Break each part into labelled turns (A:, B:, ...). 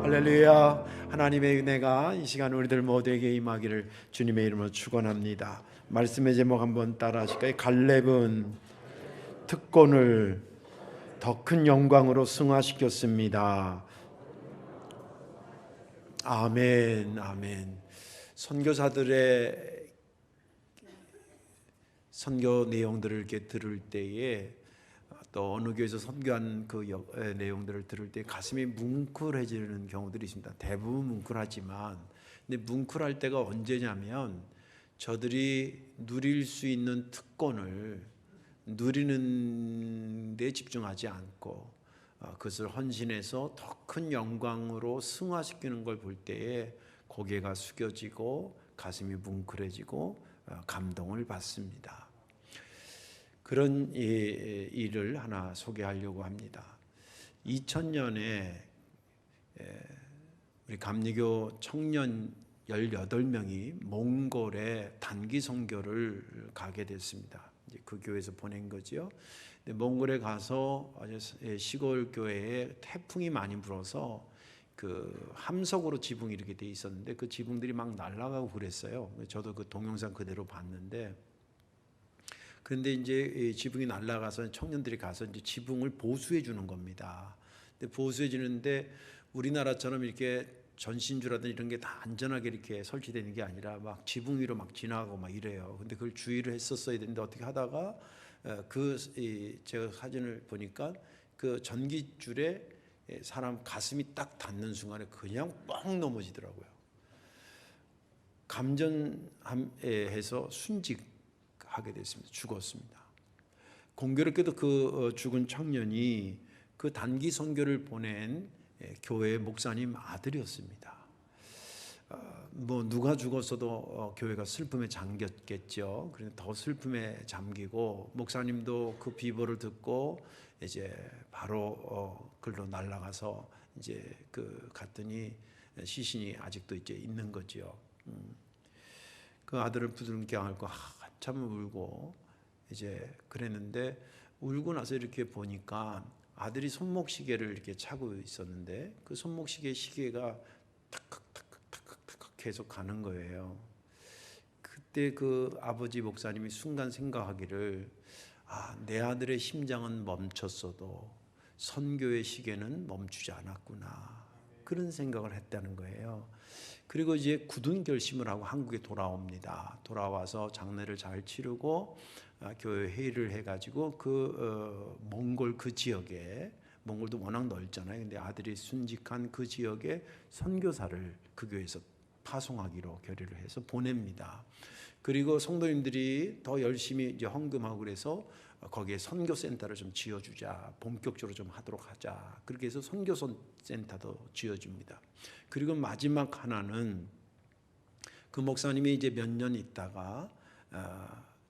A: 할렐루야. 하나님의 은혜가 이 시간 우리들 모두에게 임하기를 주님의 이름으로 축원합니다. 말씀의 제목 한번 따라 하실까요? 갈렙은 특권을 더 큰 영광으로 승화시켰습니다. 아멘, 아멘. 선교사들의 선교 내용들을 이렇게 들을 때에 또 어느 교회에서 선교한 그 내용들을 들을 때 가슴이 뭉클해지는 경우들이 있습니다. 대부분 뭉클하지만, 근데 뭉클할 때가 언제냐면 저들이 누릴 수 있는 특권을 누리는 데 집중하지 않고 그것을 헌신해서 더 큰 영광으로 승화시키는 걸 볼 때에 고개가 숙여지고 가슴이 뭉클해지고 감동을 받습니다. 그런 일을 하나 소개하려고 합니다. 2000년에 우리 감리교 청년 18명이 몽골에 단기 선교를 가게 됐습니다. 이제 그 교회에서 보낸 거죠. 근데 몽골에 가서 시골 교회에 태풍이 많이 불어서 그 함석으로 지붕이 이렇게 돼 있었는데 그 지붕들이 막 날아가고 그랬어요. 저도 그 동영상 그대로 봤는데, 그런데 이제 지붕이 날아가서 청년들이 가서 이제 지붕을 보수해 주는 겁니다. 근데 보수해 주는데 우리나라처럼 이렇게 전신주라든지 이런 게 다 안전하게 이렇게 설치되는 게 아니라 막 지붕 위로 막 지나가고 막 이래요. 근데 그걸 주의를 했었어야 되는데 어떻게 하다가 제가 사진을 보니까 그 전기줄에 사람 가슴이 딱 닿는 순간에 그냥 뻥 넘어지더라고요. 감전해서 순직하게 됐습니다. 죽었습니다. 공교롭게도 그 죽은 청년이 그 단기 선교를 보낸 교회 목사님 아들이었습니다. 뭐 누가 죽었어도 교회가 슬픔에 잠겼겠죠. 그래서 더 슬픔에 잠기고 목사님도 그 비보를 듣고 이제 바로 글로 날아가서 이제 갔더니 시신이 아직도 이제 있는 거죠. 그 아들을 부둥켜 안고 한참 울고 이제 그랬는데, 울고 나서 이렇게 보니까 아들이 손목 시계를 이렇게 차고 있었는데 그 손목 시계가 탁탁탁탁탁탁 계속 가는 거예요. 그때 그 아버지 목사님이 순간 생각하기를, 내 아들의 심장은 멈췄어도 선교의 시계는 멈추지 않았구나, 그런 생각을 했다는 거예요. 그리고 이제 굳은 결심을 하고 한국에 돌아옵니다. 돌아와서 장례를 잘 치르고 교회 회의를 해가지고 몽골 그 지역에, 몽골도 워낙 넓잖아요. 근데 아들이 순직한 그 지역에 선교사를 그 교회에서 파송하기로 결의를 해서 보냅니다. 그리고 성도님들이 더 열심히 이제 헌금하고 그래서 거기에 선교센터를 좀 지어주자, 본격적으로 좀 하도록 하자, 그렇게 해서 선교센터도 지어줍니다. 그리고 마지막 하나는 그 목사님이 이제 몇 년 있다가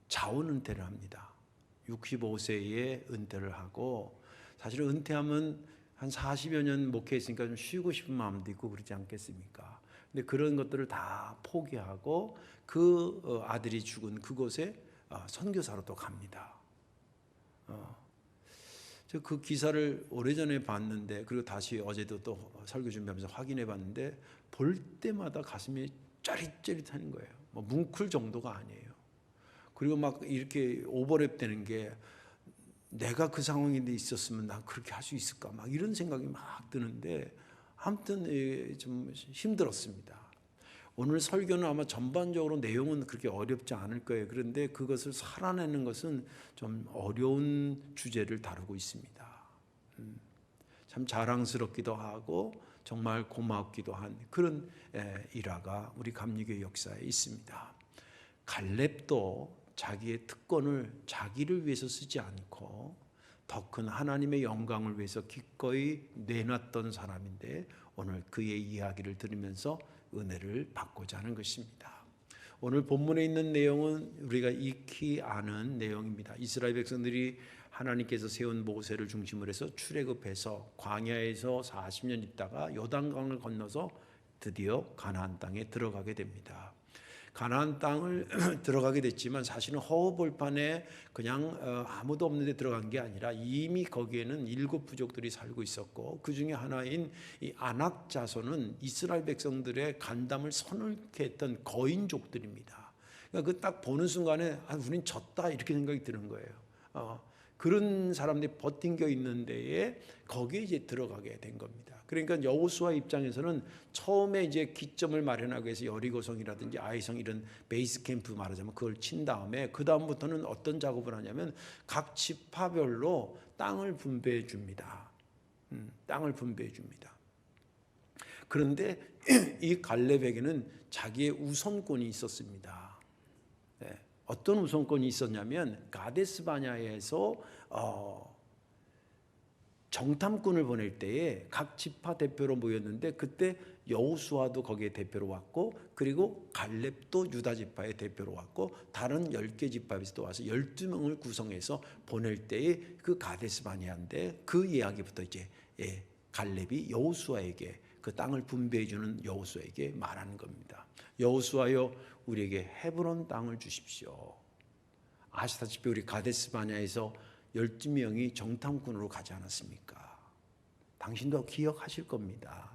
A: 자원 은퇴를 합니다. 65세에 은퇴를 하고, 사실 은퇴하면 한 40여 년 목회했으니까 좀 쉬고 싶은 마음도 있고 그러지 않겠습니까? 근데 그런 것들을 다 포기하고 그 아들이 죽은 그곳에 선교사로 또 갑니다. 저 그 기사를 오래전에 봤는데, 그리고 다시 어제도 또 설교 준비하면서 확인해 봤는데 볼 때마다 가슴이 짜릿짜릿하는 거예요. 뭐 뭉클 정도가 아니에요. 그리고 막 이렇게 오버랩 되는 게, 내가 그 상황인데 있었으면 난 그렇게 할 수 있을까, 막 이런 생각이 막 드는데 아무튼 좀 힘들었습니다. 오늘 설교는 아마 전반적으로 내용은 그렇게 어렵지 않을 거예요. 그런데 그것을 살아내는 것은 좀 어려운 주제를 다루고 있습니다. 참 자랑스럽기도 하고 정말 고맙기도 한 그런 일화가 우리 감리교의 역사에 있습니다. 갈렙도 자기의 특권을 자기를 위해서 쓰지 않고 더 큰 하나님의 영광을 위해서 기꺼이 내놨던 사람인데, 오늘 그의 이야기를 들으면서 은혜를 받고자 하는 것입니다. 오늘 본문에 있는 내용은 우리가 익히 아는 내용입니다. 이스라엘 백성들이 하나님께서 세운 모세를 중심으로 해서 출애굽해서 광야에서 40년 있다가 요단강을 건너서 드디어 가나안 땅에 들어가게 됩니다. 가나안 땅을 들어가게 됐지만 사실은 허허벌판에 그냥 아무도 없는 데 들어간 게 아니라 이미 거기에는 7 부족들이 살고 있었고, 그 중에 하나인 이 아낙 자손은 이스라엘 백성들의 간담을 서늘케 했던 거인족들입니다. 그러니까 그 딱 보는 순간에 우린 졌다 이렇게 생각이 드는 거예요. 그런 사람들이 버틴겨 있는 데에 거기에 이제 들어가게 된 겁니다. 그러니까 여호수아 입장에서는 처음에 이제 기점을 마련하기 위해서 여리고성이라든지 아이성 이런 베이스 캠프 말하자면 그걸 친 다음에 그 다음부터는 어떤 작업을 하냐면 각 지파별로 땅을 분배해 줍니다. 땅을 분배해 줍니다. 그런데 이 갈렙에게는 자기의 우선권이 있었습니다. 네. 어떤 우선권이 있었냐면 가데스 바냐에서 정탐꾼을 보낼 때에 각 지파 대표로 모였는데 그때 여호수아도 거기에 대표로 왔고, 그리고 갈렙도 유다 지파의 대표로 왔고, 다른 10개 지파에서도 와서 12명을 구성해서 보낼 때에 그 가데스 바냐인데, 그 이야기부터 이제 갈렙이 여호수아에게 그 땅을 분배해 주는 여호수아에게 말하는 겁니다. 여호수아여, 우리에게 헤브론 땅을 주십시오. 아시다시피 우리 가데스 바냐에서 12명이 정탐꾼으로 가지 않았습니까? 당신도 기억하실 겁니다.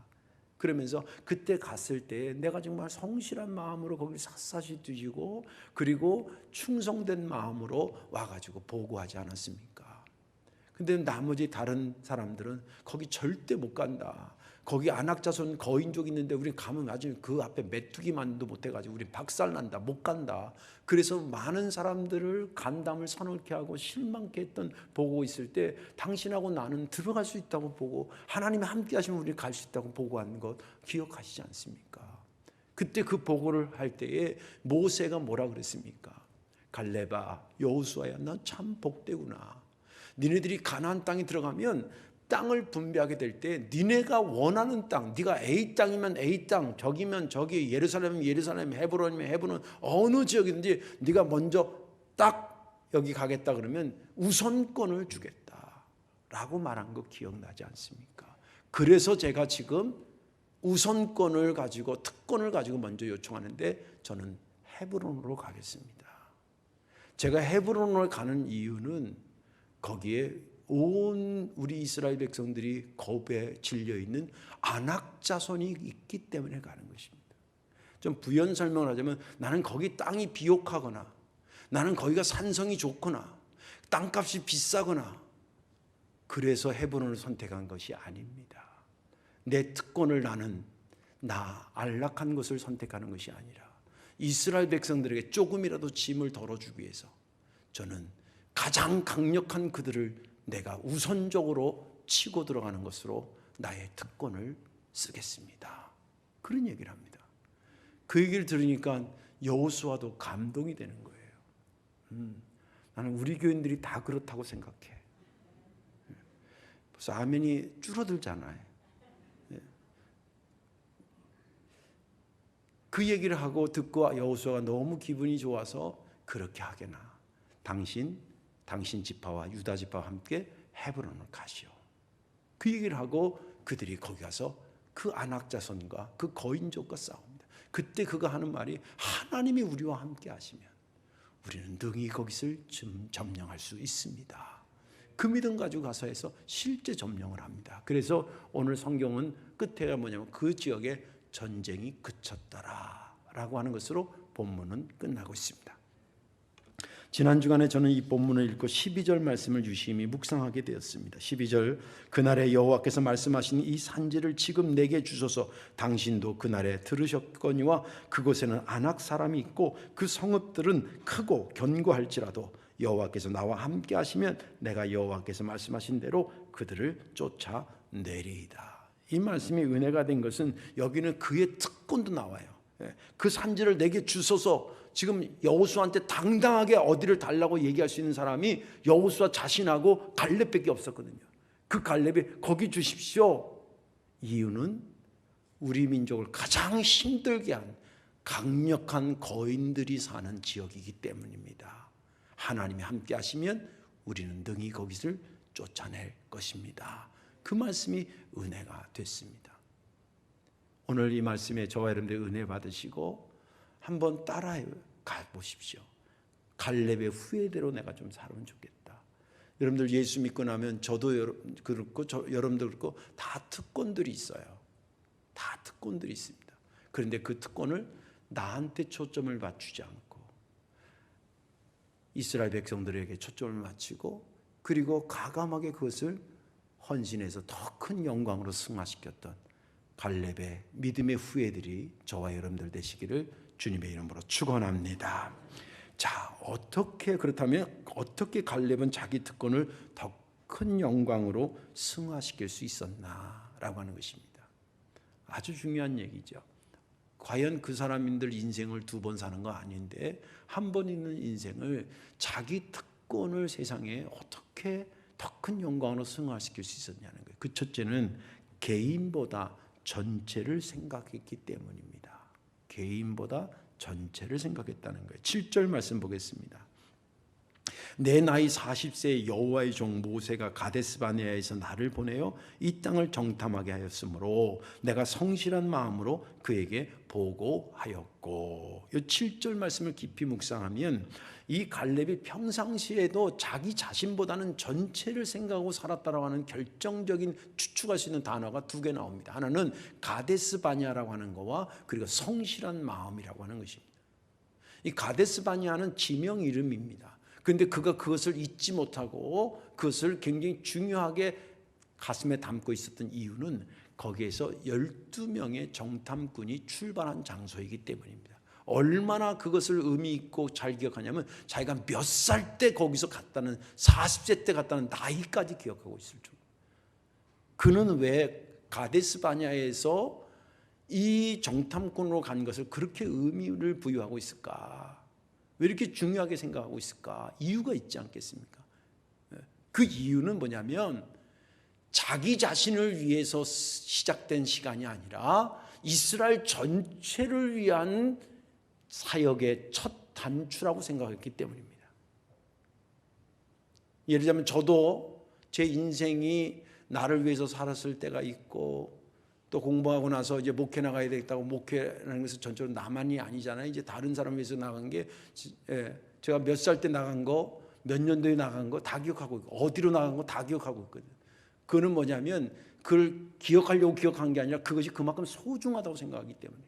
A: 그러면서 그때 갔을 때 내가 정말 성실한 마음으로 거기를 샅샅이 뒤지고, 그리고 충성된 마음으로 와가지고 보고하지 않았습니까? 근데 나머지 다른 사람들은 거기 절대 못 간다. 거기 안악자손 거인족 있는데 우리 가면 나중에 그 앞에 메뚜기만도 못해가지고 우리 박살난다, 못 간다. 그래서 많은 사람들을 간담을 서늘케 하고 실망케 했던 보고 있을 때, 당신하고 나는 들어갈 수 있다고 보고 하나님이 함께 하시면 우리 갈 수 있다고 보고한 것 기억하시지 않습니까? 그때 그 보고를 할 때에 모세가 뭐라 그랬습니까? 갈렙아, 여호수아야, 넌 참 복되구나. 니네들이 가나안 땅에 들어가면 땅을 분배하게 될 때 니네가 원하는 땅, 네가 A 땅이면 A 땅, 저기면 저기, 예루살렘이면 예루살렘, 헤브론이면 헤브론, 어느 지역이든지 네가 먼저 딱 여기 가겠다 그러면 우선권을 주겠다라고 말한 거 기억나지 않습니까? 그래서 제가 지금 우선권을 가지고, 특권을 가지고 먼저 요청하는데 저는 헤브론으로 가겠습니다. 제가 헤브론으로 가는 이유는 거기에 온 우리 이스라엘 백성들이 겁에 질려 있는 아낙 자손이 있기 때문에 가는 것입니다. 좀 부연 설명을 하자면, 나는 거기 땅이 비옥하거나, 나는 거기가 산성이 좋거나, 땅값이 비싸거나 그래서 헤브론을 선택한 것이 아닙니다. 내 특권을 나는 안락한 것을 선택하는 것이 아니라 이스라엘 백성들에게 조금이라도 짐을 덜어주기 위해서 저는 가장 강력한 그들을 내가 우선적으로 치고 들어가는 것으로 나의 특권을 쓰겠습니다. 그런 얘기를 합니다. 그 얘기를 들으니까 여호수아도 감동이 되는 거예요. 나는 우리 교인들이 다 그렇다고 생각해. 벌써 아멘이 줄어들잖아요. 그 얘기를 하고 듣고 여호수아가 너무 기분이 좋아서, 그렇게 하게나 당신 지파와 유다 지파와 함께 헤브론을 가시오. 그 얘기를 하고 그들이 거기 가서 그 아낙 자손과 그 거인족과 싸웁니다. 그때 그가 하는 말이, 하나님이 우리와 함께 하시면 우리는 능히 거기를 점령할 수 있습니다. 그 믿음 가지고 가서 해서 실제 점령을 합니다. 그래서 오늘 성경은 끝에가 뭐냐면 그 지역에 전쟁이 그쳤더라라고 하는 것으로 본문은 끝나고 있습니다. 지난 주간에 저는 이 본문을 읽고 12절 말씀을 유심히 묵상하게 되었습니다. 12절, 그날에 여호와께서 말씀하신 이 산지를 지금 내게 주소서. 당신도 그날에 들으셨거니와 그곳에는 아낙 사람이 있고 그 성읍들은 크고 견고할지라도 여호와께서 나와 함께 하시면 내가 여호와께서 말씀하신 대로 그들을 쫓아내리이다. 이 말씀이 은혜가 된 것은 여기는 그의 특권도 나와요. 그 산지를 내게 주소서. 지금 여호수아한테 당당하게 어디를 달라고 얘기할 수 있는 사람이 여호수아 자신하고 갈렙밖에 없었거든요. 그 갈렙이 거기 주십시오. 이유는 우리 민족을 가장 힘들게 한 강력한 거인들이 사는 지역이기 때문입니다. 하나님이 함께 하시면 우리는 능히 거기를 쫓아낼 것입니다. 그 말씀이 은혜가 됐습니다. 오늘 이 말씀에 저와 여러분들 은혜 받으시고 한번 따라해 가보십시오. 갈렙의 후예대로 내가 좀 살면 좋겠다. 여러분들 예수 믿고 나면 저도 그렇고 여러분도 그렇고 다 특권들이 있어요. 다 특권들이 있습니다. 그런데 그 특권을 나한테 초점을 맞추지 않고 이스라엘 백성들에게 초점을 맞추고 그리고 과감하게 그것을 헌신해서 더 큰 영광으로 승화시켰던 갈렙의 믿음의 후예들이 저와 여러분들 되시기를 주님의 이름으로 축원합니다. 자, 그렇다면 어떻게 갈렙은 자기 특권을 더 큰 영광으로 승화시킬 수 있었나라고 하는 것입니다. 아주 중요한 얘기죠. 과연 그 사람들 인생을 2번 사는 거 아닌데 한 번 있는 인생을 자기 특권을 세상에 어떻게 더 큰 영광으로 승화시킬 수 있었냐는 거예요. 그 첫째는 개인보다 전체를 생각했기 때문입니다. 개인보다 전체를 생각했다는 거예요. 7절 말씀 보겠습니다. 내 나이 40세의 여호와의 종 모세가 가데스바네아에서 나를 보내어 이 땅을 정탐하게 하였으므로 내가 성실한 마음으로 그에게 보고하였고. 이 7절 말씀을 깊이 묵상하면 이 갈렙이 평상시에도 자기 자신보다는 전체를 생각하고 살았다라고 하는 결정적인 추측할 수 있는 단어가 2개 나옵니다. 하나는 가데스바냐라고 하는 거와 그리고 성실한 마음이라고 하는 것입니다. 이 가데스바냐는 지명 이름입니다. 그런데 그가 그것을 잊지 못하고 그것을 굉장히 중요하게 가슴에 담고 있었던 이유는 거기에서 12명의 정탐꾼이 출발한 장소이기 때문입니다. 얼마나 그것을 의미 있고 잘 기억하냐면 자기가 몇 살 때 거기서 갔다는 40세 때 갔다는 나이까지 기억하고 있을 줄. 그는 왜 가데스바냐에서 이 정탐꾼으로 간 것을 그렇게 의미를 부여하고 있을까? 왜 이렇게 중요하게 생각하고 있을까? 이유가 있지 않겠습니까? 그 이유는 뭐냐면 자기 자신을 위해서 시작된 시간이 아니라 이스라엘 전체를 위한 사역의 첫 단추라고 생각했기 때문입니다. 예를 들자면 저도 제 인생이 나를 위해서 살았을 때가 있고 또 공부하고 나서 이제 목회 나가야 되겠다고 목회라는 것은 전적으로 나만이 아니잖아요. 이제 다른 사람 위해서 나간 게 제가 몇 살 때 나간 거, 몇 년도에 나간 거 다 기억하고 있고 어디로 나간 거 다 기억하고 있거든요. 그거는 뭐냐면 그걸 기억하려고 기억한 게 아니라 그것이 그만큼 소중하다고 생각하기 때문에.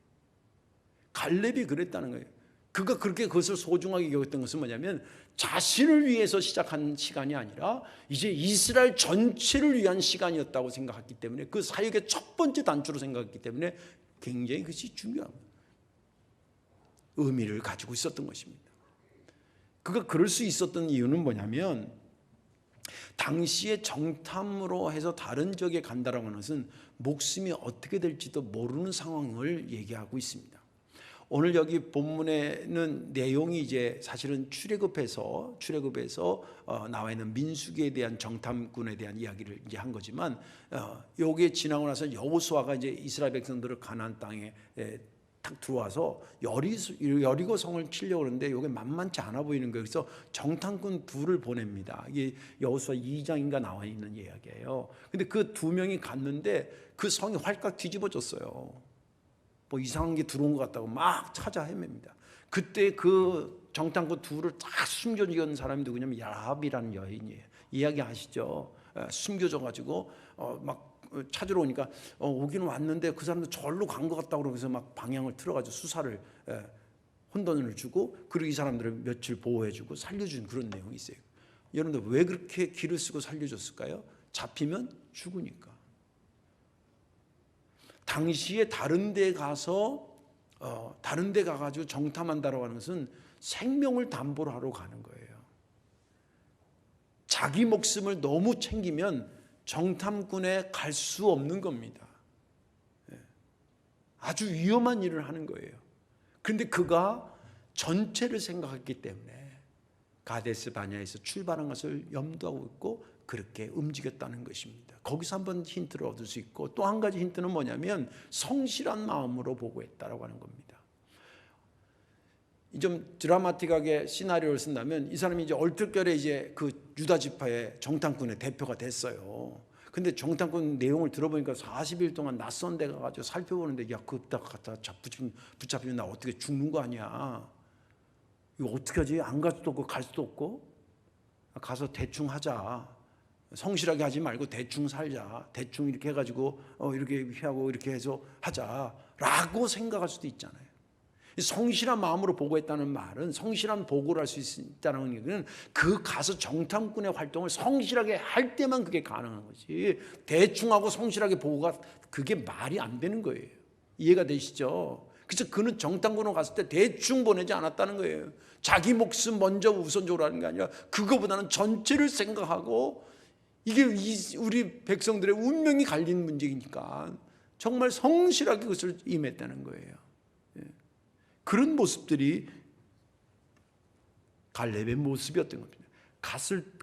A: 갈렙이 그랬다는 거예요. 그가 그렇게 그것을 소중하게 여겼던 것은 뭐냐면 자신을 위해서 시작한 시간이 아니라 이제 이스라엘 전체를 위한 시간이었다고 생각했기 때문에 그 사역의 첫 번째 단추로 생각했기 때문에 굉장히 그것이 중요한 의미를 가지고 있었던 것입니다. 그가 그럴 수 있었던 이유는 뭐냐면 당시에 정탐으로 해서 다른 지역에 간다라고 하는 것은 목숨이 어떻게 될지도 모르는 상황을 얘기하고 있습니다. 오늘 여기 본문에는 내용이 이제 사실은 출애굽에서 나와 있는 민수기에 대한 정탐꾼에 대한 이야기를 이제 한 거지만 여기에 지나고 나서 여호수아가 이제 이스라엘 백성들을 가나안 땅에 탁 들어와서 여리고 성을 치려고 하는데 이게 만만치 않아 보이는 거예요. 그래서 정탐꾼 둘을 보냅니다. 이게 여호수아 2장인가 나와 있는 이야기예요. 근데 그 2명이 갔는데 그 성이 활깍 뒤집어졌어요. 뭐 이상한 게 들어온 것 같다고 막 찾아 헤맵니다. 그때 그 정탐꾼 둘을 딱 숨겨준 사람이 누구냐면 야합이라는 여인이에요. 이야기 아시죠? 숨겨져가지고 막 찾으러 오니까 오기는 왔는데 그 사람도 절로 간 것 같다고 그러면서 막 방향을 틀어가지고 수사를 혼돈을 주고 그리고 이 사람들을 며칠 보호해주고 살려준 그런 내용이 있어요. 여러분들 왜 그렇게 길을 쓰고 살려줬을까요? 잡히면 죽으니까. 당시에 다른 데 가가지고 정탐한다라고 하는 것은 생명을 담보로 하러 가는 거예요. 자기 목숨을 너무 챙기면 정탐꾼에 갈 수 없는 겁니다. 아주 위험한 일을 하는 거예요. 그런데 그가 전체를 생각했기 때문에 가데스 바냐에서 출발한 것을 염두하고 있고 그렇게 움직였다는 것입니다. 거기서 한번 힌트를 얻을 수 있고 또 한 가지 힌트는 뭐냐면 성실한 마음으로 보고했다라고 하는 겁니다. 좀 드라마틱하게 시나리오를 쓴다면 이 사람이 이제 얼떨결에 이제 그 유다 지파의 정탐꾼의 대표가 됐어요. 근데 정탐꾼 내용을 들어보니까 40일 동안 낯선 데 가가지고 살펴보는데, 야, 그다 갖다 붙잡히면 나 어떻게 죽는 거 아니야? 이거 어떻게 하지? 안 갈 수도 없고 갈 수도 없고. 가서 대충 하자. 성실하게 하지 말고 대충 살자. 대충 이렇게 해가지고 이렇게 하고 이렇게 해서 하자라고 생각할 수도 있잖아요. 성실한 마음으로 보고했다는 말은, 성실한 보고를 할 수 있다는 얘기는 그 가서 정탐꾼의 활동을 성실하게 할 때만 그게 가능한 거지, 대충하고 성실하게 보고가 그게 말이 안 되는 거예요. 이해가 되시죠? 그래서 그는 정탐꾼으로 갔을 때 대충 보내지 않았다는 거예요. 자기 목숨 먼저 우선적으로 하는 게 아니라 그거보다는 전체를 생각하고, 이게 우리 백성들의 운명이 갈린 문제이니까 정말 성실하게 그것을 임했다는 거예요. 그런 모습들이 갈렙의 모습이었던 겁니다.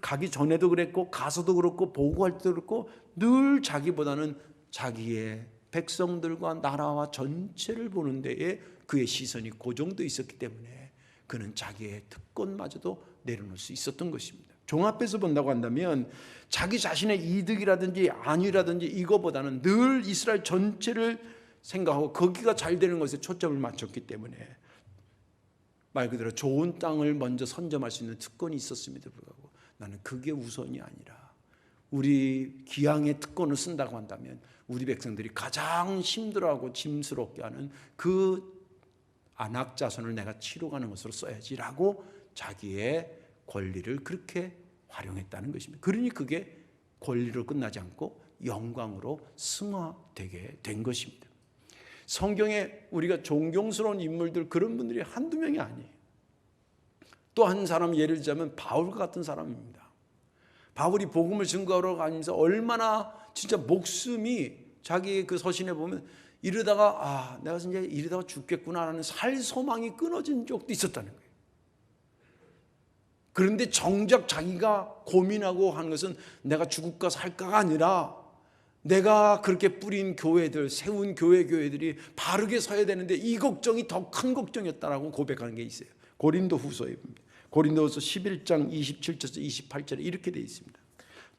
A: 가기 전에도 그랬고, 가서도 그렇고, 보고할 때도 그렇고, 늘 자기보다는 자기의 백성들과 나라와 전체를 보는 데에 그의 시선이 고정되어 있었기 때문에 그는 자기의 특권마저도 내려놓을 수 있었던 것입니다. 종합해서 본다고 한다면 자기 자신의 이득이라든지 안위라든지 이거보다는 늘 이스라엘 전체를 생각하고 거기가 잘 되는 것에 초점을 맞췄기 때문에 말 그대로 좋은 땅을 먼저 선점할 수 있는 특권이 있었음에도 불구하고 나는 그게 우선이 아니라, 우리 기왕의 특권을 쓴다고 한다면 우리 백성들이 가장 힘들어하고 짐스럽게 하는 그 안악자손을 내가 치러 가는 것으로 써야지라고 자기의 권리를 그렇게 활용했다는 것입니다. 그러니 그게 권리로 끝나지 않고 영광으로 승화되게 된 것입니다. 성경에 우리가 존경스러운 인물들, 그런 분들이 한두 명이 아니에요. 또 한 사람 예를 들자면 바울과 같은 사람입니다. 바울이 복음을 증거하러 가면서 얼마나 진짜 목숨이, 자기 그 서신에 보면 이러다가 내가 이제 이러다가 죽겠구나라는 살 소망이 끊어진 적도 있었다는 거예요. 그런데 정작 자기가 고민하고 하는 것은 내가 죽을까 살까가 아니라, 내가 그렇게 뿌린 교회들, 세운 교회들이 바르게 서야 되는데 이 걱정이 더 큰 걱정이었다라고 고백하는 게 있어요. 고린도후서에 봅니다. 고린도후서 11장 27절에서 28절에 이렇게 되어 있습니다.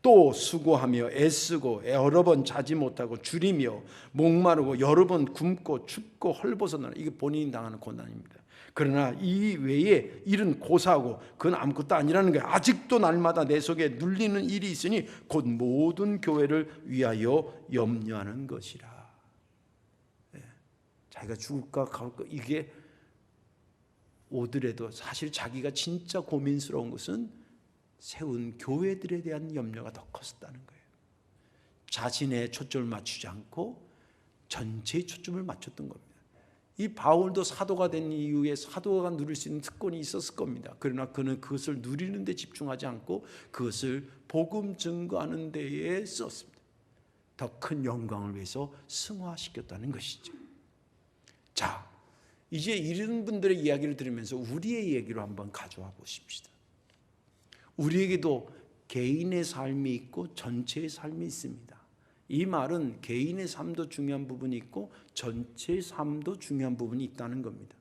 A: 또 수고하며 애쓰고 여러 번 자지 못하고 줄이며 목마르고 여러 번 굶고 춥고 헐벗어나라. 이게 본인이 당하는 고난입니다. 그러나 이 외에 일은 고사하고 그건 아무것도 아니라는 거예요. 아직도 날마다 내 속에 눌리는 일이 있으니 곧 모든 교회를 위하여 염려하는 것이라. 자기가 죽을까 갈까 이게 오더라도 사실 자기가 진짜 고민스러운 것은 세운 교회들에 대한 염려가 더 컸었다는 거예요. 자신의 초점을 맞추지 않고 전체의 초점을 맞췄던 겁니다. 이 바울도 사도가 된 이후에 사도가 누릴 수 있는 특권이 있었을 겁니다. 그러나 그는 그것을 누리는 데 집중하지 않고 그것을 복음 증거하는 데에 썼습니다. 더 큰 영광을 위해서 승화시켰다는 것이죠. 자, 이제 이런 분들의 이야기를 들으면서 우리의 얘기로 한번 가져와 보십시다. 우리에게도 개인의 삶이 있고 전체의 삶이 있습니다. 이 말은 개인의 삶도 중요한 부분이 있고 전체의 삶도 중요한 부분이 있다는 겁니다.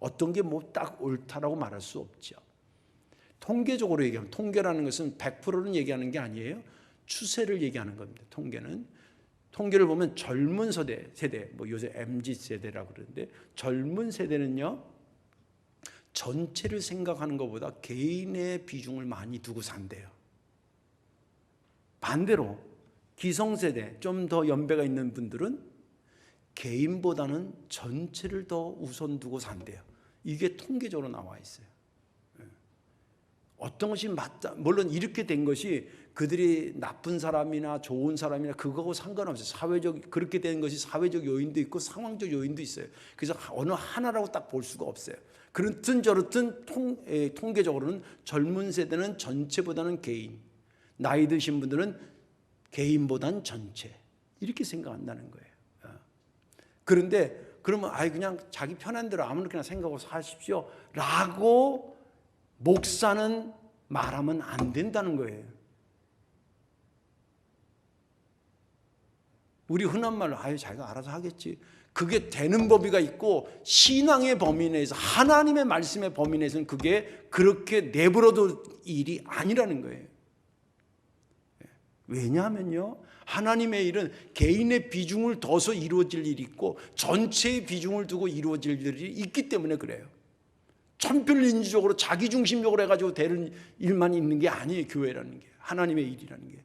A: 어떤 게 뭐 딱 옳다라고 말할 수 없죠. 통계적으로 얘기하면, 통계라는 것은 100%는 얘기하는 게 아니에요. 추세를 얘기하는 겁니다. 통계를 보면 젊은 세대, 뭐 요새 MZ 세대라고 그러는데, 젊은 세대는요 전체를 생각하는 것보다 개인의 비중을 많이 두고 산대요. 반대로 기성세대, 좀 더 연배가 있는 분들은 개인보다는 전체를 더 우선 두고 산대요. 이게 통계적으로 나와 있어요. 어떤 것이 맞다, 물론 이렇게 된 것이 그들이 나쁜 사람이나 좋은 사람이나 그거하고 상관없어요. 그렇게 된 것이 사회적 요인도 있고 상황적 요인도 있어요. 그래서 어느 하나라고 딱 볼 수가 없어요. 그렇든 저렇든 통계적으로는 젊은 세대는 전체보다는 개인, 나이 드신 분들은 개인보단 전체, 이렇게 생각한다는 거예요. 그런데 그러면 그냥 자기 편한 대로 아무렇게나 생각하고 사십시오 라고 목사는 말하면 안 된다는 거예요. 우리 흔한 말로 자기가 알아서 하겠지, 그게 되는 법이가 있고, 신앙의 범위 내에서, 하나님의 말씀의 범위 내에서는 그게 그렇게 내버려도 일이 아니라는 거예요. 왜냐하면요, 하나님의 일은 개인의 비중을 둬서 이루어질 일이 있고 전체의 비중을 두고 이루어질 일이 있기 때문에 그래요. 천편일률적으로 자기중심적으로 해가지고 되는 일만 있는 게 아니에요. 교회라는 게, 하나님의 일이라는 게.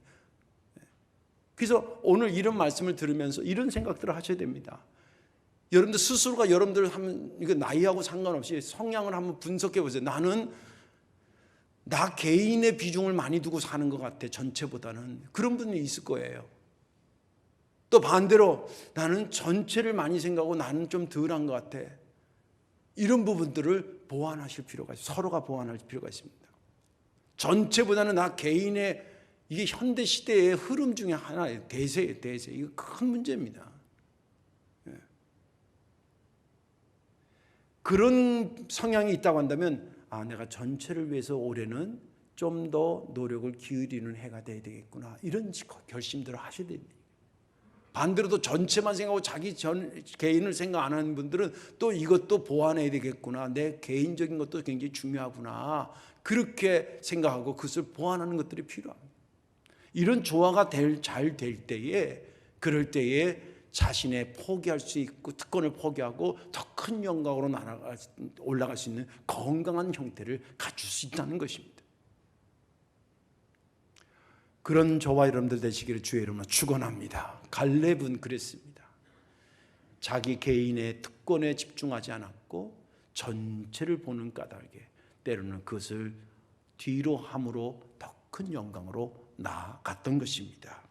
A: 그래서 오늘 이런 말씀을 들으면서 이런 생각들을 하셔야 됩니다. 여러분들 스스로가 여러분들 하면, 이거 나이하고 상관없이 성향을 한번 분석해 보세요. 나는 나 개인의 비중을 많이 두고 사는 것 같아, 전체보다는. 그런 분이 있을 거예요. 또 반대로 나는 전체를 많이 생각하고 나는 좀 덜한 것 같아. 이런 부분들을 보완하실 필요가 있어요. 서로가 보완할 필요가 있습니다. 전체보다는 나 개인의, 이게 현대 시대의 흐름 중에 하나예요. 대세예요, 대세. 이거 큰 문제입니다. 그런 성향이 있다고 한다면, 내가 전체를 위해서 올해는 좀 더 노력을 기울이는 해가 돼야 되겠구나, 이런 결심들을 하셔야 됩니다. 반대로도 전체만 생각하고 자기 개인을 생각 안 하는 분들은 또 이것도 보완해야 되겠구나, 내 개인적인 것도 굉장히 중요하구나, 그렇게 생각하고 그것을 보완하는 것들이 필요합니다. 이런 조화가 잘 될 때에, 그럴 때에 자신의 포기할 수 있고 특권을 포기하고 더 큰 영광으로 올라갈 수 있는 건강한 형태를 갖출 수 있다는 것입니다. 그런 저와 여러분들 되시기를 주의 이름으로 축원합니다. 갈렙은 그랬습니다. 자기 개인의 특권에 집중하지 않았고 전체를 보는 까닭에 때로는 그것을 뒤로 함으로 더 큰 영광으로 나아갔던 것입니다.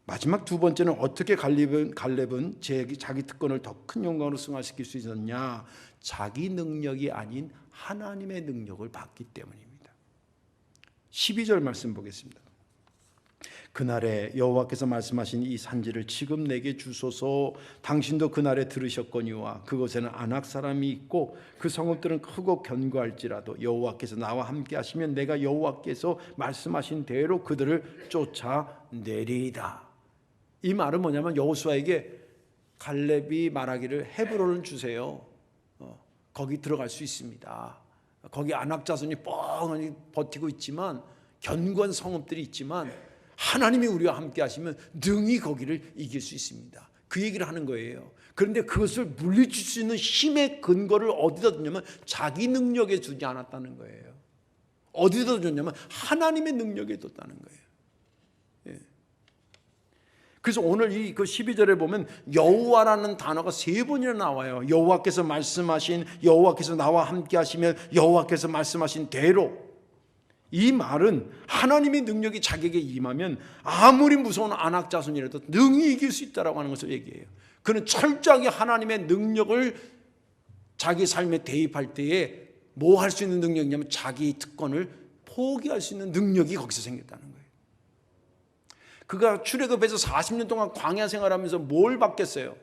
A: 마지막 두 번째는 어떻게 갈렙은 자기 특권을 더 큰 영광으로 승화시킬 수 있었냐? 자기 능력이 아닌 하나님의 능력을 받기 때문입니다. 12절 말씀 보겠습니다. 그날에 여호와께서 말씀하신 이 산지를 지금 내게 주소서. 당신도 그날에 들으셨거니와 그곳에는 아낙 사람이 있고 그 성읍들은 크고 견고할지라도 여호와께서 나와 함께 하시면 내가 여호와께서 말씀하신 대로 그들을 쫓아내리이다. 이 말은 뭐냐면, 여호수아에게 갈렙이 말하기를 헤브론을 주세요. 거기 들어갈 수 있습니다. 거기 아낙 자손이 뻥하니 버티고 있지만, 견고한 성읍들이 있지만 하나님이 우리와 함께 하시면 능히 거기를 이길 수 있습니다. 그 얘기를 하는 거예요. 그런데 그것을 물리칠 수 있는 힘의 근거를 어디다 뒀냐면 자기 능력에 두지 않았다는 거예요. 어디다 뒀냐면 하나님의 능력에 뒀다는 거예요. 그래서 오늘 이 12절에 보면 여호와라는 단어가 3번이나 나와요. 여호와께서 말씀하신, 여호와께서 나와 함께 하시면, 여호와께서 말씀하신 대로. 이 말은 하나님의 능력이 자기에게 임하면 아무리 무서운 아낙 자손이라도 능히 이길 수 있다라고 하는 것을 얘기해요. 그는 철저하게 하나님의 능력을 자기 삶에 대입할 때에 뭐 할 수 있는 능력이냐면 자기 특권을 포기할 수 있는 능력이 거기서 생겼다는 거예요. 그가 출애굽해서 40년 동안 광야 생활하면서 뭘 받겠어요?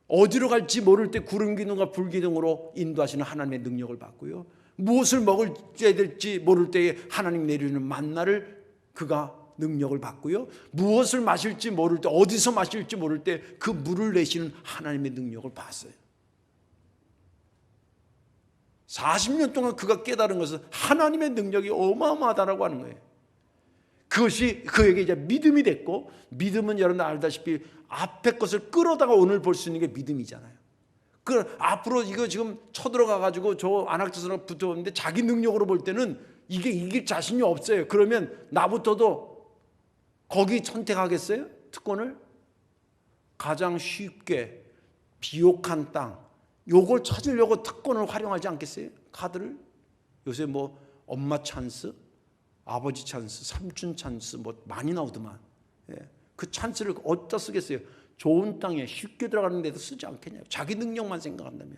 A: 어디로 갈지 모를 때 구름 기둥과 불 기둥으로 인도하시는 하나님의 능력을 받고요, 무엇을 먹어야 될지 모를 때에 하나님 내리는 만나를 그가 능력을 받고요, 무엇을 마실지 모를 때, 어디서 마실지 모를 때 그 물을 내시는 하나님의 능력을 봤어요. 40년 동안 그가 깨달은 것은 하나님의 능력이 어마어마하다라고 하는 거예요. 그것이 그에게 이제 믿음이 됐고, 믿음은 여러분 알다시피 앞에 것을 끌어다가 오늘 볼 수 있는 게 믿음이잖아요. 그 앞으로 이거 지금 쳐들어가 가지고 저 안악자손하고 붙어오는데 자기 능력으로 볼 때는 이게 이길 자신이 없어요. 그러면 나부터도 거기 선택하겠어요? 특권을? 가장 쉽게 비옥한 땅, 요걸 찾으려고 특권을 활용하지 않겠어요? 카드를? 요새 뭐 엄마 찬스, 아버지 찬스, 삼촌 찬스 뭐 많이 나오더만. 그 찬스를 어디다 쓰겠어요? 좋은 땅에 쉽게 들어가는 데도 쓰지 않겠냐고, 자기 능력만 생각한다면.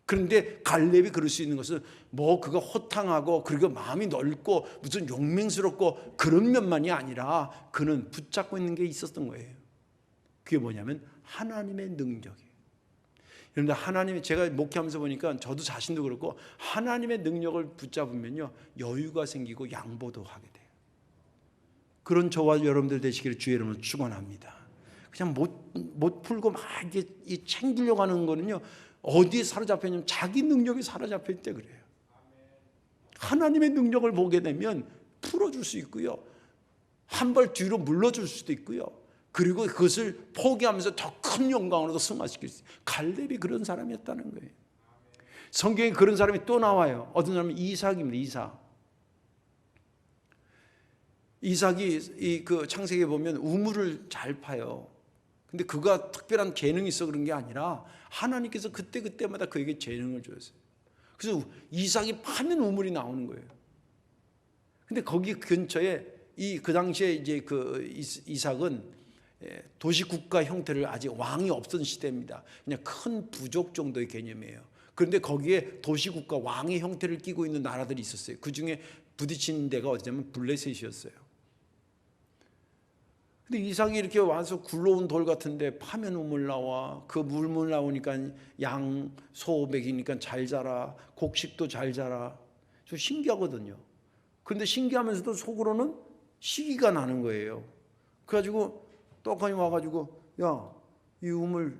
A: 그런데 갈렙이 그럴 수 있는 것은 뭐 그가 호탕하고 그리고 마음이 넓고 무슨 용맹스럽고 그런 면만이 아니라 그는 붙잡고 있는 게 있었던 거예요. 그게 뭐냐면 하나님의 능력이에요. 그런데 하나님이, 제가 목회하면서 보니까 저도 자신도 그렇고, 하나님의 능력을 붙잡으면요 여유가 생기고 양보도 하게 돼요. 그런 저와 여러분들 되시기를 주의 이름으로 축원합니다. 그냥 못 풀고 막 이게 챙기려고 하는 거는요, 어디에 사로잡혔냐면 자기 능력이 사로잡힐 때 그래요. 하나님의 능력을 보게 되면 풀어줄 수 있고요, 한 발 뒤로 물러줄 수도 있고요. 그리고 그것을 포기하면서 더 큰 영광으로 승화시킬 수 있어요. 갈렙이 그런 사람이었다는 거예요. 성경에 그런 사람이 또 나와요. 어떤 사람은 이삭입니다. 이삭이 그 창세기에 보면 우물을 잘 파요. 근데 그가 특별한 재능이 있어 그런 게 아니라 하나님께서 그때마다 그에게 재능을 주었어요. 그래서 이삭이 파면 우물이 나오는 거예요. 근데 거기 근처에 그 당시에 이제 그 이삭은 도시국가 형태를 아직 왕이 없던 시대입니다. 그냥 큰 부족 정도의 개념이에요. 그런데 거기에 도시국가 왕의 형태를 띠고 있는 나라들이 있었어요. 그 중에 부딪힌 데가 어디냐면 블레셋이었어요. 근데 이삭이 이렇게 와서 굴러온 돌 같은데 파면 우물 나와. 그 물물 나오니까 양, 소 먹이니까 잘 자라. 곡식도 잘 자라. 좀 신기하거든요. 그런데 신기하면서도 속으로는 시기가 나는 거예요. 그래가지고 떡하니 와가지고 야, 이 우물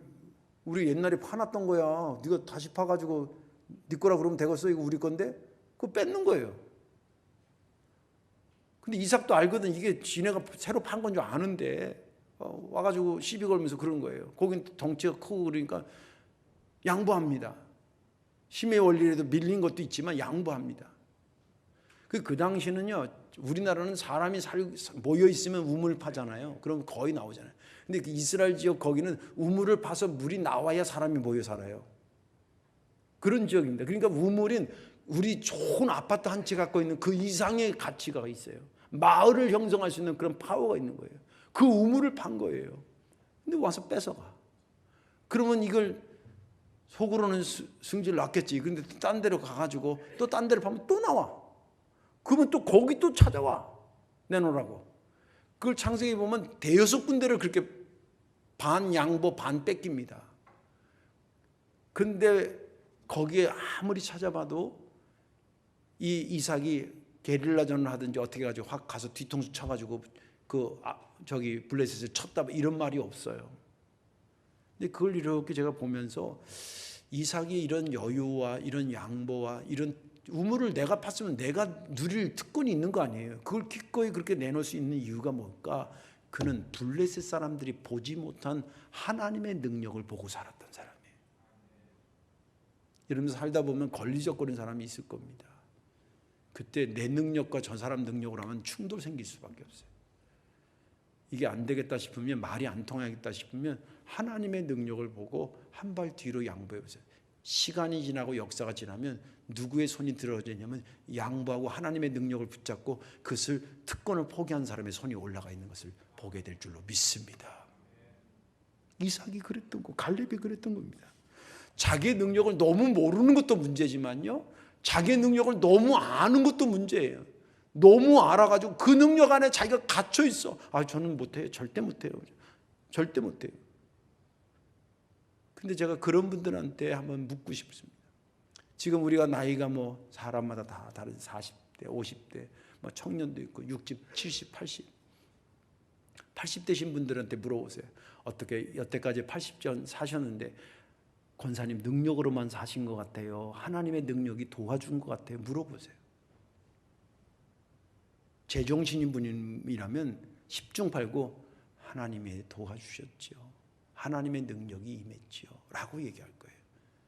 A: 우리 옛날에 파놨던 거야. 네가 다시 파가지고 네 거라 그러면 되겠어? 이거 우리 건데? 그거 뺏는 거예요. 근데 이삭도 알거든. 이게 지네가 새로 판 건 줄 아는데 와가지고 시비 걸면서 그런 거예요. 거긴 덩치가 크고 그러니까 양보합니다. 힘의 원리라도 밀린 것도 있지만 양보합니다. 그 당시는요, 우리나라는 사람이 모여 있으면 우물 파잖아요. 그럼 거의 나오잖아요. 근데 그 이스라엘 지역 거기는 우물을 파서 물이 나와야 사람이 모여 살아요. 그런 지역입니다. 그러니까 우물은 우리 좋은 아파트 한 채 갖고 있는 그 이상의 가치가 있어요. 마을을 형성할 수 있는 그런 파워가 있는 거예요. 그 우물을 판 거예요. 근데 와서 뺏어가. 그러면 이걸 속으로는 승질 났겠지. 그런데 딴 데로 가가지고 또 딴 데로 파면 또 나와. 그러면 또 거기 또 찾아와. 내놓으라고. 그걸 창세기 보면 대여섯 군데를 그렇게 반 양보 반 뺏깁니다. 그런데 거기에 아무리 찾아봐도 이 이삭이 게릴라전을 하든지 어떻게 해가지고 확 가서 뒤통수 쳐가지고 저기 블레셋을 쳤다 이런 말이 없어요. 근데 그걸 이렇게 제가 보면서 이삭이 이런 여유와 이런 양보와 이런 우물을 내가 팠으면 내가 누릴 특권이 있는 거 아니에요. 그걸 기꺼이 그렇게 내놓을 수 있는 이유가 뭘까? 그는 블레셋 사람들이 보지 못한 하나님의 능력을 보고 살았던 사람이에요. 이러면서 살다 보면 걸리적거리는 사람이 있을 겁니다. 그때 내 능력과 저 사람 능력으로 하면 충돌 생길 수밖에 없어요. 이게 안 되겠다 싶으면, 말이 안 통하겠다 싶으면 하나님의 능력을 보고 한 발 뒤로 양보해 보세요. 시간이 지나고 역사가 지나면 누구의 손이 들어지냐면 양보하고 하나님의 능력을 붙잡고 그것을 특권을 포기한 사람의 손이 올라가 있는 것을 보게 될 줄로 믿습니다. 이삭이 그랬던 거, 갈렙이 그랬던 겁니다. 자기의 능력을 너무 모르는 것도 문제지만요, 자기의 능력을 너무 아는 것도 문제예요. 너무 알아가지고 그 능력 안에 자기가 갇혀 있어. 저는 못해요. 절대 못해요. 절대 못해요. 근데 제가 그런 분들한테 한번 묻고 싶습니다. 지금 우리가 나이가 뭐 사람마다 다 다른 40대, 50대, 뭐 청년도 있고 60, 70, 80. 80대신 분들한테 물어보세요. 어떻게 여태까지 80전 사셨는데 권사님 능력으로만 사신 것 같아요? 하나님의 능력이 도와준 것 같아요? 물어보세요. 제정신인 분이라면 10중 8구 하나님이 도와주셨죠. 하나님의 능력이 임했지요. 라고 얘기할 거예요.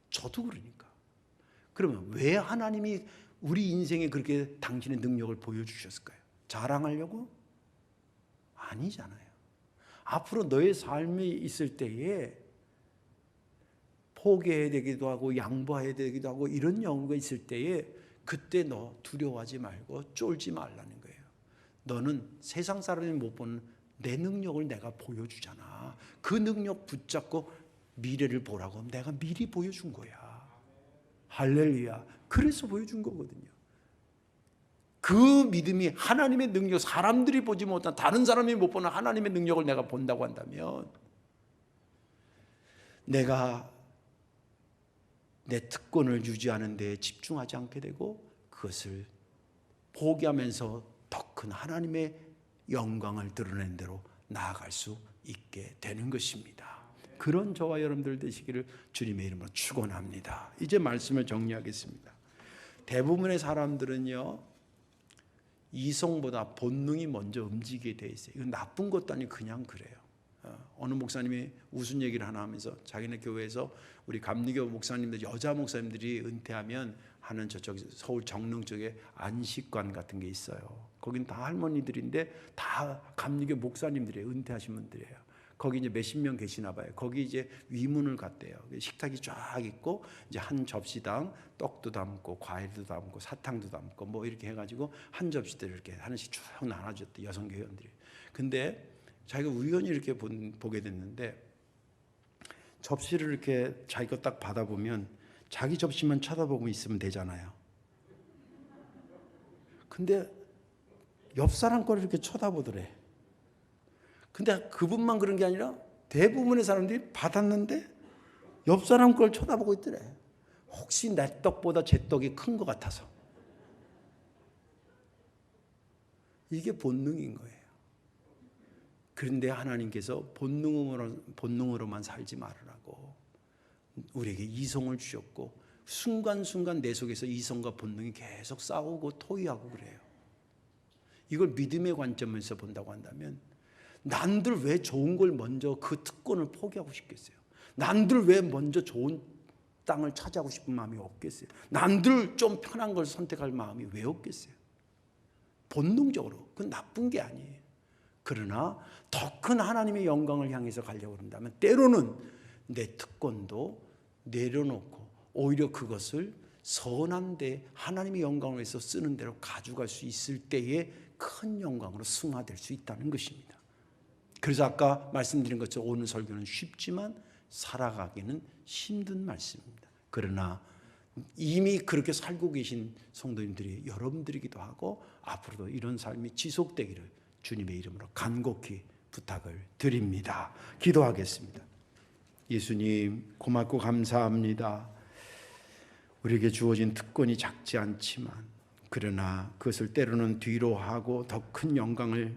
A: 저도 그러니까. 그러면 왜 하나님이 우리 인생에 그렇게 당신의 능력을 보여주셨을까요? 자랑하려고? 아니잖아요. 앞으로 너의 삶이 있을 때에 포기해야 되기도 하고 양보해야 되기도 하고 이런 경우가 있을 때에 그때 너 두려워하지 말고 쫄지 말라는 거예요. 너는 세상 사람이 못 보는 내 능력을 내가 보여주잖아. 그 능력 붙잡고 미래를 보라고 내가 미리 보여준 거야. 할렐루야. 그래서 보여준 거거든요. 그 믿음이 하나님의 능력, 사람들이 보지 못한, 다른 사람이 못 보는 하나님의 능력을 내가 본다고 한다면 내가 내 특권을 유지하는 데 집중하지 않게 되고 그것을 포기하면서 더 큰 하나님의 영광을 드러낸 대로 나아갈 수 있게 되는 것입니다. 그런 저와 여러분들 되시기를 주님의 이름으로 축원합니다. 이제 말씀을 정리하겠습니다. 대부분의 사람들은요, 이성보다 본능이 먼저 움직이게 돼 있어요. 이건 나쁜 것도 아니고 그냥 그래요. 어느 목사님이 웃은 얘기를 하나 하면서 자기네 교회에서 우리 감리교 목사님들, 여자 목사님들이 은퇴하면 하는 저쪽 서울 정릉 쪽에 안식관 같은 게 있어요. 거긴 다 할머니들인데 다 감리교 목사님들이에요. 은퇴하신 분들이에요. 거기 이제 몇십 명 계시나 봐요. 거기 이제 위문을 갔대요. 식탁이 쫙 있고 이제 한 접시당 떡도 담고 과일도 담고 사탕도 담고 뭐 이렇게 해가지고 한 접시대를 이렇게 하나씩 쭉 나눠줬대, 여성 교회원들이. 근데 자기가 우연히 이렇게 보게 됐는데 접시를 이렇게 자기가 딱 받아보면 자기 접시만 쳐다보고 있으면 되잖아요. 근데 옆 사람 거를 이렇게 쳐다보더래. 근데 그분만 그런 게 아니라 대부분의 사람들이 받았는데 옆 사람 걸 쳐다보고 있더래. 혹시 내 떡보다 제 떡이 큰 것 같아서. 이게 본능인 거예요. 그런데 하나님께서 본능으로만 살지 말으라고 우리에게 이성을 주셨고, 순간순간 내 속에서 이성과 본능이 계속 싸우고 토의하고 그래요. 이걸 믿음의 관점에서 본다고 한다면 남들 왜 좋은 걸 먼저 그 특권을 포기하고 싶겠어요? 남들 왜 먼저 좋은 땅을 차지하고 싶은 마음이 없겠어요? 남들 좀 편한 걸 선택할 마음이 왜 없겠어요? 본능적으로 그건 나쁜 게 아니에요. 그러나 더 큰 하나님의 영광을 향해서 가려고 한다면 때로는 내 특권도 내려놓고 오히려 그것을 선한 데 하나님의 영광을 위해서 쓰는 대로 가져갈 수 있을 때에 큰 영광으로 승화될 수 있다는 것입니다. 그래서 아까 말씀드린 것처럼 오늘 설교는 쉽지만 살아가기는 힘든 말씀입니다. 그러나 이미 그렇게 살고 계신 성도님들이 여러분들이기도 하고 앞으로도 이런 삶이 지속되기를 주님의 이름으로 간곡히 부탁을 드립니다. 기도하겠습니다. 예수님, 고맙고 감사합니다. 우리에게 주어진 특권이 작지 않지만 그러나 그것을 때로는 뒤로 하고 더 큰 영광으로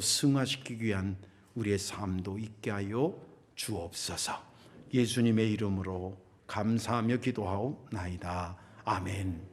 A: 승화시키기 위한 우리의 삶도 있게 하여 주옵소서. 예수님의 이름으로 감사하며 기도하옵나이다. 아멘.